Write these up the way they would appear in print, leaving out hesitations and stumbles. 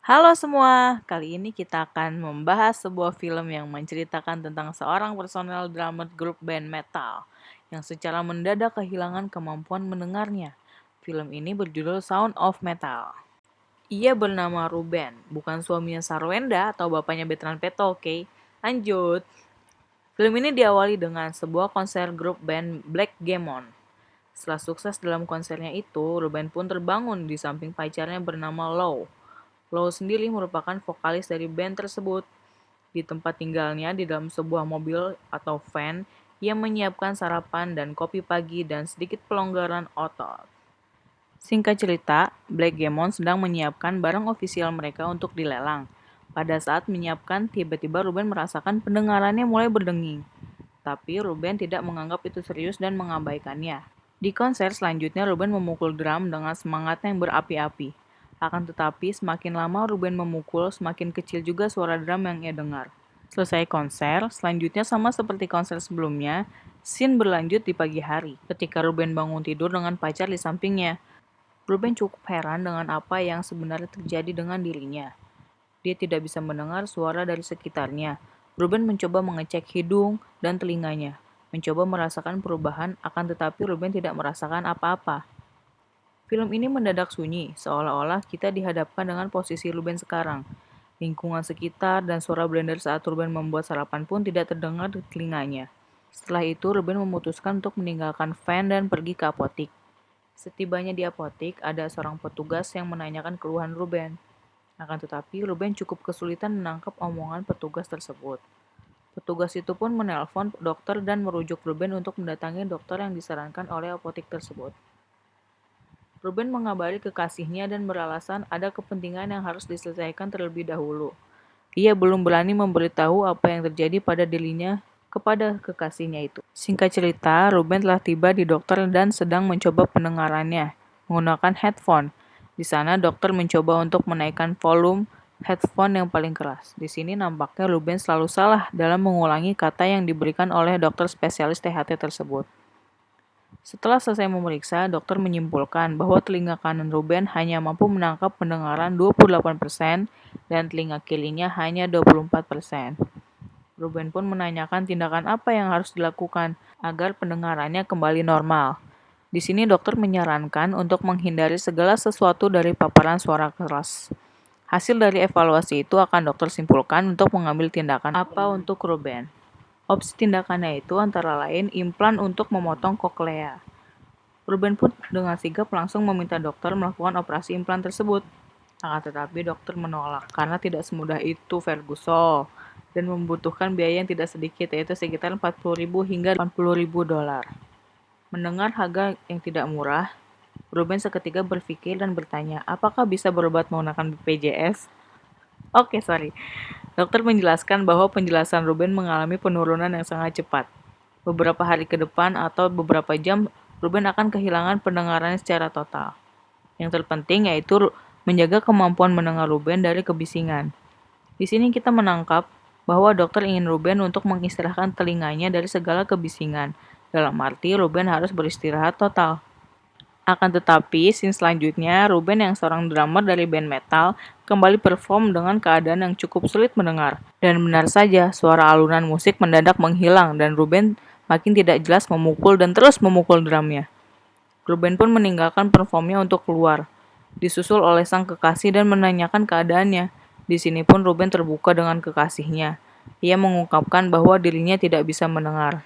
Halo semua, kali ini kita akan membahas sebuah film yang menceritakan tentang seorang personel drummer grup band metal yang secara mendadak kehilangan kemampuan mendengarnya. Film ini berjudul Sound of Metal. Ia bernama Ruben, bukan suaminya Sarwenda atau bapaknya Betran Peto, oke? Lanjut. Film ini diawali dengan sebuah konser grup band Black Gammon. Setelah sukses dalam konsernya itu, Ruben pun terbangun di samping pacarnya bernama Low. Low sendiri merupakan vokalis dari band tersebut. Di tempat tinggalnya di dalam sebuah mobil atau van, ia menyiapkan sarapan dan kopi pagi dan sedikit pelonggaran otot. Singkat cerita, Black Gammon sedang menyiapkan barang ofisial mereka untuk dilelang. Pada saat menyiapkan, tiba-tiba Ruben merasakan pendengarannya mulai berdenging. Tapi Ruben tidak menganggap itu serius dan mengabaikannya. Di konser selanjutnya, Ruben memukul drum dengan semangat yang berapi-api. Akan tetapi, semakin lama Ruben memukul, semakin kecil juga suara drum yang ia dengar. Selesai konser, selanjutnya sama seperti konser sebelumnya, scene berlanjut di pagi hari, ketika Ruben bangun tidur dengan pacar di sampingnya. Ruben cukup heran dengan apa yang sebenarnya terjadi dengan dirinya. Dia tidak bisa mendengar suara dari sekitarnya. Ruben mencoba mengecek hidung dan telinganya, mencoba merasakan perubahan, akan tetapi Ruben tidak merasakan apa-apa. Film ini mendadak sunyi, seolah-olah kita dihadapkan dengan posisi Ruben sekarang. Lingkungan sekitar dan suara blender saat Ruben membuat sarapan pun tidak terdengar di telinganya. Setelah itu, Ruben memutuskan untuk meninggalkan van dan pergi ke apotik. Setibanya di apotik, ada seorang petugas yang menanyakan keluhan Ruben. Akan tetapi, Ruben cukup kesulitan menangkap omongan petugas tersebut. Petugas itu pun menelpon dokter dan merujuk Ruben untuk mendatangi dokter yang disarankan oleh apotik tersebut. Ruben mengabari kekasihnya dan beralasan ada kepentingan yang harus diselesaikan terlebih dahulu. Ia belum berani memberitahu apa yang terjadi pada dirinya kepada kekasihnya itu. Singkat cerita, Ruben telah tiba di dokter dan sedang mencoba pendengarannya menggunakan headphone. Di sana, dokter mencoba untuk menaikkan volume headphone yang paling keras. Di sini nampaknya Ruben selalu salah dalam mengulangi kata yang diberikan oleh dokter spesialis THT tersebut. Setelah selesai memeriksa, dokter menyimpulkan bahwa telinga kanan Ruben hanya mampu menangkap pendengaran 28% dan telinga kirinya hanya 24%. Ruben pun menanyakan tindakan apa yang harus dilakukan agar pendengarannya kembali normal. Di sini dokter menyarankan untuk menghindari segala sesuatu dari paparan suara keras. Hasil dari evaluasi itu akan dokter simpulkan untuk mengambil tindakan apa untuk Ruben. Opsi tindakannya itu antara lain implan untuk memotong koklea. Ruben pun dengan sigap langsung meminta dokter melakukan operasi implan tersebut. Akan tetapi dokter menolak karena tidak semudah itu Ferguson dan membutuhkan biaya yang tidak sedikit, yaitu sekitar 40.000 hingga 80.000 dolar. Mendengar harga yang tidak murah, Ruben seketika berpikir dan bertanya, apakah bisa berobat menggunakan BPJS? Oke, sorry. Dokter menjelaskan bahwa penjelasan Ruben mengalami penurunan yang sangat cepat. Beberapa hari ke depan atau beberapa jam, Ruben akan kehilangan pendengarannya secara total. Yang terpenting yaitu menjaga kemampuan mendengar Ruben dari kebisingan. Di sini kita menangkap bahwa dokter ingin Ruben untuk mengistirahatkan telinganya dari segala kebisingan. Dalam arti, Ruben harus beristirahat total. Akan tetapi, scene selanjutnya, Ruben yang seorang drummer dari band metal kembali perform dengan keadaan yang cukup sulit mendengar. Dan benar saja, suara alunan musik mendadak menghilang dan Ruben makin tidak jelas memukul dan terus memukul drumnya. Ruben pun meninggalkan performnya untuk keluar, disusul oleh sang kekasih dan menanyakan keadaannya. Di sini pun Ruben terbuka dengan kekasihnya. Ia mengungkapkan bahwa dirinya tidak bisa mendengar.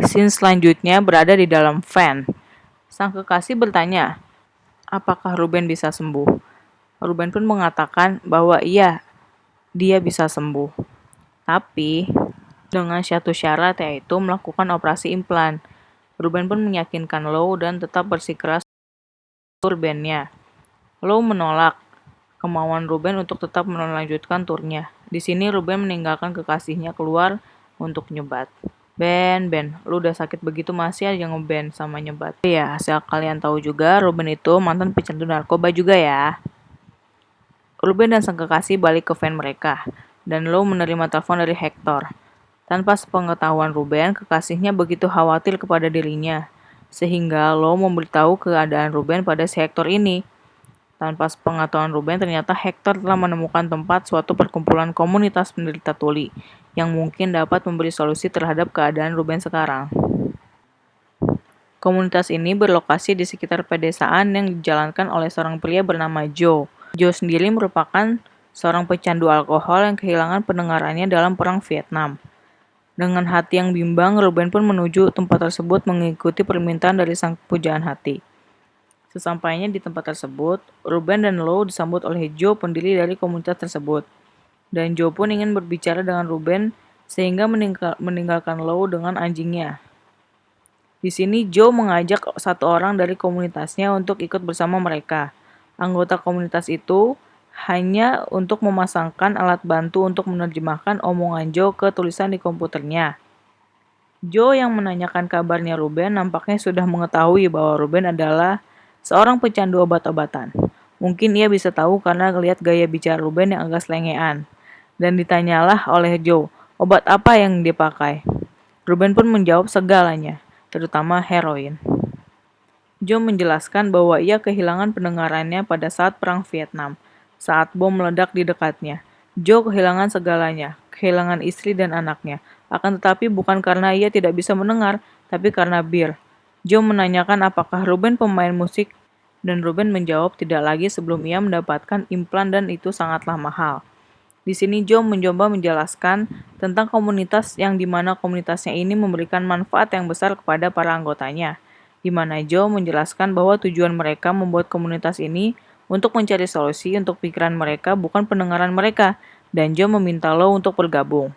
Scene selanjutnya berada di dalam van. Sang kekasih bertanya, apakah Ruben bisa sembuh? Ruben pun mengatakan bahwa iya, dia bisa sembuh. Tapi, dengan satu syarat yaitu melakukan operasi implan. Ruben pun meyakinkan Low dan tetap bersikeras tur-bandnya. Low menolak kemauan Ruben untuk tetap melanjutkan turnya. Di sini Ruben meninggalkan kekasihnya keluar untuk nyebat. Ben, lu udah sakit begitu masih aja ngeband sama nyebat. Ya, asal kalian tahu juga, Ruben itu mantan pecandu narkoba juga ya. Ruben dan sang kekasih balik ke van mereka, dan Low menerima telepon dari Hector. Tanpa sepengetahuan Ruben, kekasihnya begitu khawatir kepada dirinya, sehingga Low memberitahu keadaan Ruben pada si Hector ini. Tanpa pengetahuan Ruben, ternyata Hector telah menemukan tempat suatu perkumpulan komunitas penderita tuli yang mungkin dapat memberi solusi terhadap keadaan Ruben sekarang. Komunitas ini berlokasi di sekitar pedesaan yang dijalankan oleh seorang pria bernama Joe. Joe sendiri merupakan seorang pecandu alkohol yang kehilangan pendengarannya dalam Perang Vietnam. Dengan hati yang bimbang, Ruben pun menuju tempat tersebut mengikuti permintaan dari sang pujaan hati. Sesampainya di tempat tersebut, Ruben dan Lou disambut oleh Joe, pendiri dari komunitas tersebut. Dan Joe pun ingin berbicara dengan Ruben sehingga meninggalkan Lou dengan anjingnya. Di sini Joe mengajak satu orang dari komunitasnya untuk ikut bersama mereka. Anggota komunitas itu hanya untuk memasangkan alat bantu untuk menerjemahkan omongan Joe ke tulisan di komputernya. Joe yang menanyakan kabarnya Ruben nampaknya sudah mengetahui bahwa Ruben adalah seorang pecandu obat-obatan. Mungkin ia bisa tahu karena melihat gaya bicara Ruben yang agak selengean. Dan ditanyalah oleh Joe, obat apa yang dipakai? Ruben pun menjawab segalanya, terutama heroin. Joe menjelaskan bahwa ia kehilangan pendengarannya pada saat Perang Vietnam, saat bom meledak di dekatnya. Joe kehilangan segalanya, kehilangan istri dan anaknya. Akan tetapi bukan karena ia tidak bisa mendengar, tapi karena bir. Joe menanyakan apakah Ruben pemain musik, dan Ruben menjawab tidak lagi sebelum ia mendapatkan implan dan itu sangatlah mahal. Di sini Joe mencoba menjelaskan tentang komunitas yang dimana komunitasnya ini memberikan manfaat yang besar kepada para anggotanya. Di mana Joe menjelaskan bahwa tujuan mereka membuat komunitas ini untuk mencari solusi untuk pikiran mereka bukan pendengaran mereka, dan Joe meminta Lou untuk bergabung.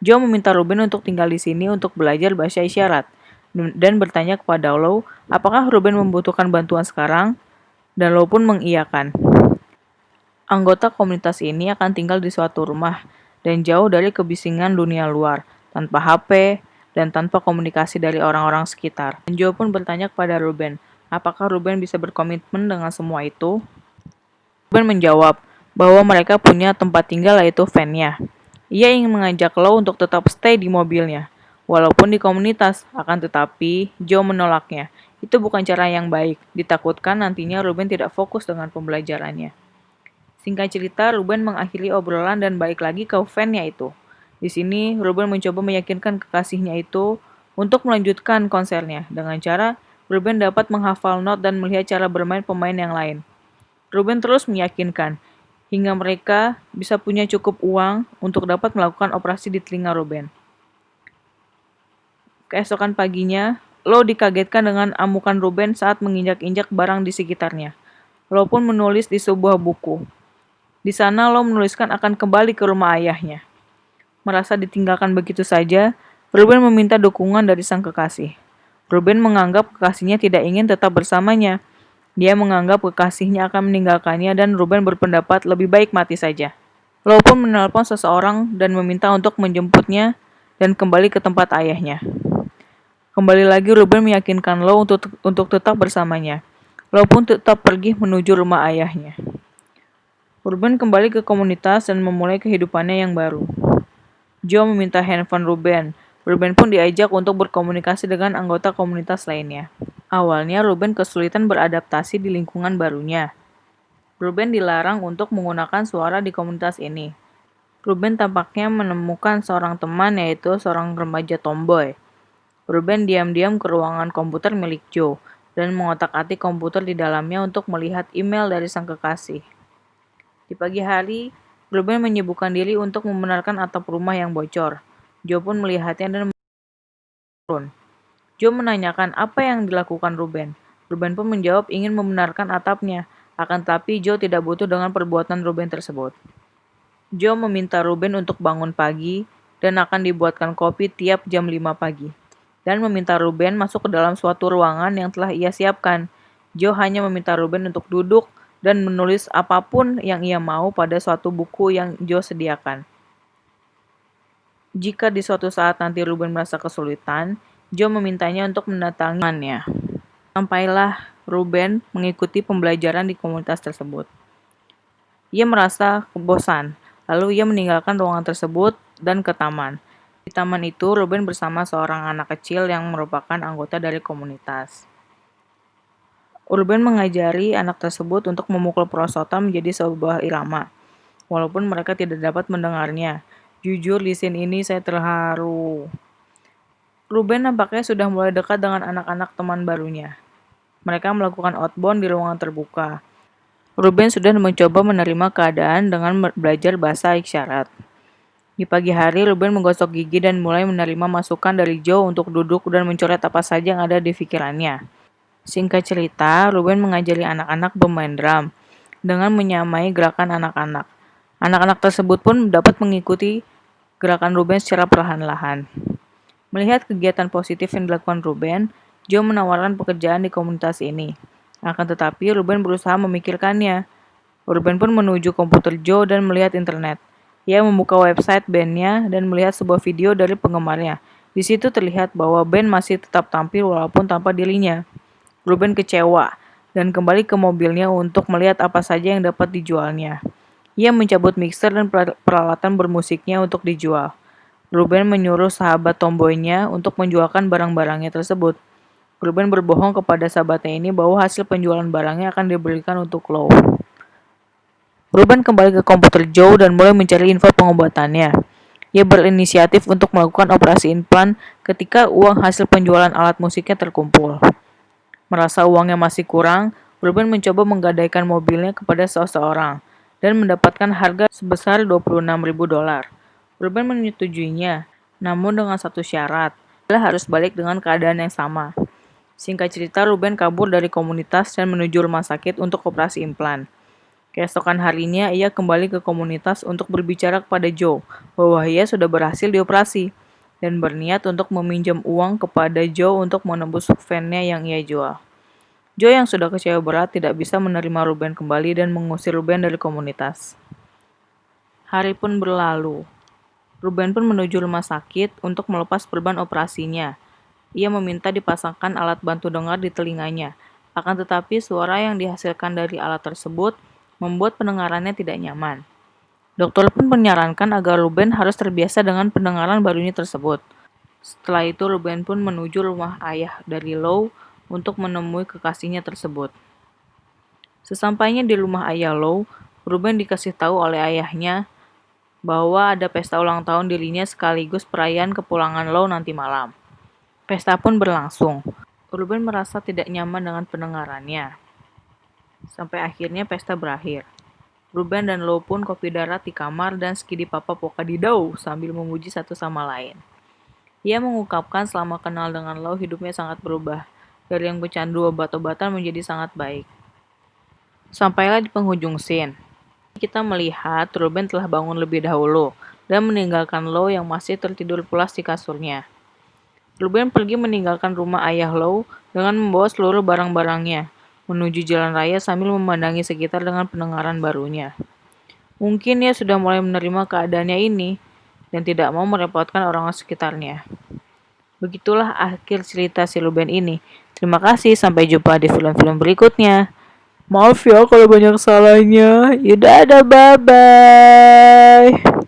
Joe meminta Ruben untuk tinggal di sini untuk belajar bahasa isyarat, dan bertanya kepada Lou apakah Ruben membutuhkan bantuan sekarang, dan Lou pun mengiyakan. Anggota komunitas ini akan tinggal di suatu rumah dan jauh dari kebisingan dunia luar, tanpa HP dan tanpa komunikasi dari orang-orang sekitar. Dan Joe pun bertanya kepada Ruben, apakah Ruben bisa berkomitmen dengan semua itu? Ruben menjawab bahwa mereka punya tempat tinggal yaitu van-nya. Ia ingin mengajak Lou untuk tetap stay di mobilnya, walaupun di komunitas, akan tetapi Joe menolaknya. Itu bukan cara yang baik, ditakutkan nantinya Ruben tidak fokus dengan pembelajarannya. Singkat cerita, Ruben mengakhiri obrolan dan balik lagi ke van-nya itu. Di sini, Ruben mencoba meyakinkan kekasihnya itu untuk melanjutkan konsernya dengan cara Ruben dapat menghafal not dan melihat cara bermain pemain yang lain. Ruben terus meyakinkan hingga mereka bisa punya cukup uang untuk dapat melakukan operasi di telinga Ruben. Keesokan paginya, Lou dikagetkan dengan amukan Ruben saat menginjak-injak barang di sekitarnya. Lou pun menulis di sebuah buku. Di sana Lou menuliskan akan kembali ke rumah ayahnya. Merasa ditinggalkan begitu saja, Ruben meminta dukungan dari sang kekasih. Ruben menganggap kekasihnya tidak ingin tetap bersamanya. Dia menganggap kekasihnya akan meninggalkannya dan Ruben berpendapat lebih baik mati saja. Lou pun menelpon seseorang dan meminta untuk menjemputnya dan kembali ke tempat ayahnya. Kembali lagi Ruben meyakinkan Lou untuk tetap bersamanya. Lou pun tetap pergi menuju rumah ayahnya. Ruben kembali ke komunitas dan memulai kehidupannya yang baru. Joe meminta handphone Ruben. Ruben pun diajak untuk berkomunikasi dengan anggota komunitas lainnya. Awalnya Ruben kesulitan beradaptasi di lingkungan barunya. Ruben dilarang untuk menggunakan suara di komunitas ini. Ruben tampaknya menemukan seorang teman yaitu seorang remaja tomboy. Ruben diam-diam ke ruangan komputer milik Joe dan mengotak-atik komputer di dalamnya untuk melihat email dari sang kekasih. Di pagi hari, Ruben menyibukkan diri untuk membenarkan atap rumah yang bocor. Joe pun melihatnya dan turun. Joe menanyakan apa yang dilakukan Ruben. Ruben pun menjawab ingin membenarkan atapnya. Akan tetapi Joe tidak butuh dengan perbuatan Ruben tersebut. Joe meminta Ruben untuk bangun pagi dan akan dibuatkan kopi tiap jam 5 pagi. Dan meminta Ruben masuk ke dalam suatu ruangan yang telah ia siapkan. Joe hanya meminta Ruben untuk duduk dan menulis apapun yang ia mau pada suatu buku yang Joe sediakan. Jika di suatu saat nanti Ruben merasa kesulitan, Joe memintanya untuk mendatangi temannya. Sampailah Ruben mengikuti pembelajaran di komunitas tersebut. Ia merasa bosan, lalu ia meninggalkan ruangan tersebut dan ke taman. Di taman itu, Ruben bersama seorang anak kecil yang merupakan anggota dari komunitas. Ruben mengajari anak tersebut untuk memukul perosotan menjadi sebuah irama, walaupun mereka tidak dapat mendengarnya. Jujur di scene ini saya terharu. Ruben nampaknya sudah mulai dekat dengan anak-anak teman barunya. Mereka melakukan outbound di ruangan terbuka. Ruben sudah mencoba menerima keadaan dengan belajar bahasa isyarat. Di pagi hari, Ruben menggosok gigi dan mulai menerima masukan dari Joe untuk duduk dan mencoret apa saja yang ada di pikirannya. Singkat cerita, Ruben mengajari anak-anak bermain drum dengan menyamai gerakan anak-anak. Anak-anak tersebut pun dapat mengikuti gerakan Ruben secara perlahan-lahan. Melihat kegiatan positif yang dilakukan Ruben, Joe menawarkan pekerjaan di komunitas ini. Akan tetapi, Ruben berusaha memikirkannya. Ruben pun menuju komputer Joe dan melihat internet. Ia membuka website bandnya dan melihat sebuah video dari penggemarnya. Di situ terlihat bahwa band masih tetap tampil walaupun tanpa dirinya. Ruben kecewa dan kembali ke mobilnya untuk melihat apa saja yang dapat dijualnya. Ia mencabut mixer dan peralatan bermusiknya untuk dijual. Ruben menyuruh sahabat tomboynya untuk menjualkan barang-barangnya tersebut. Ruben berbohong kepada sahabatnya ini bahwa hasil penjualan barangnya akan diberikan untuk Lou. Ruben kembali ke komputer Joe dan mulai mencari info pengobatannya. Ia berinisiatif untuk melakukan operasi implan ketika uang hasil penjualan alat musiknya terkumpul. Merasa uangnya masih kurang, Ruben mencoba menggadaikan mobilnya kepada seseorang dan mendapatkan harga sebesar $26.000. Ruben menyetujuinya, namun dengan satu syarat, dia harus balik dengan keadaan yang sama. Singkat cerita, Ruben kabur dari komunitas dan menuju rumah sakit untuk operasi implan. Keesokan harinya, ia kembali ke komunitas untuk berbicara kepada Joe bahwa ia sudah berhasil dioperasi dan berniat untuk meminjam uang kepada Joe untuk menembus van-nya yang ia jual. Joe yang sudah kecewa berat tidak bisa menerima Ruben kembali dan mengusir Ruben dari komunitas. Hari pun berlalu. Ruben pun menuju rumah sakit untuk melepas perban operasinya. Ia meminta dipasangkan alat bantu dengar di telinganya. Akan tetapi suara yang dihasilkan dari alat tersebut membuat pendengarannya tidak nyaman. Dokter pun menyarankan agar Ruben harus terbiasa dengan pendengaran barunya tersebut. Setelah itu, Ruben pun menuju rumah ayah dari Lou untuk menemui kekasihnya tersebut. Sesampainya di rumah ayah Lou, Ruben dikasih tahu oleh ayahnya bahwa ada pesta ulang tahun dirinya sekaligus perayaan kepulangan Lou nanti malam. Pesta pun berlangsung. Ruben merasa tidak nyaman dengan pendengarannya. Sampai akhirnya pesta berakhir. Ruben dan Lou pun kopi darat di kamar dan skidi papa pokadidau sambil memuji satu sama lain. Ia mengungkapkan selama kenal dengan Lou hidupnya sangat berubah. Dari yang pecandu obat-obatan menjadi sangat baik. Sampailah di penghujung scene. Kita melihat Ruben telah bangun lebih dahulu dan meninggalkan Lou yang masih tertidur pulas di kasurnya. Ruben pergi meninggalkan rumah ayah Lou dengan membawa seluruh barang-barangnya menuju jalan raya sambil memandangi sekitar dengan pendengaran barunya. Mungkin ia sudah mulai menerima keadaannya ini dan tidak mau merepotkan orang sekitarnya. Begitulah akhir cerita si Ruben ini. Terima kasih, sampai jumpa di film-film berikutnya. Maaf ya kalau banyak salahnya. Yaudah, bye-bye.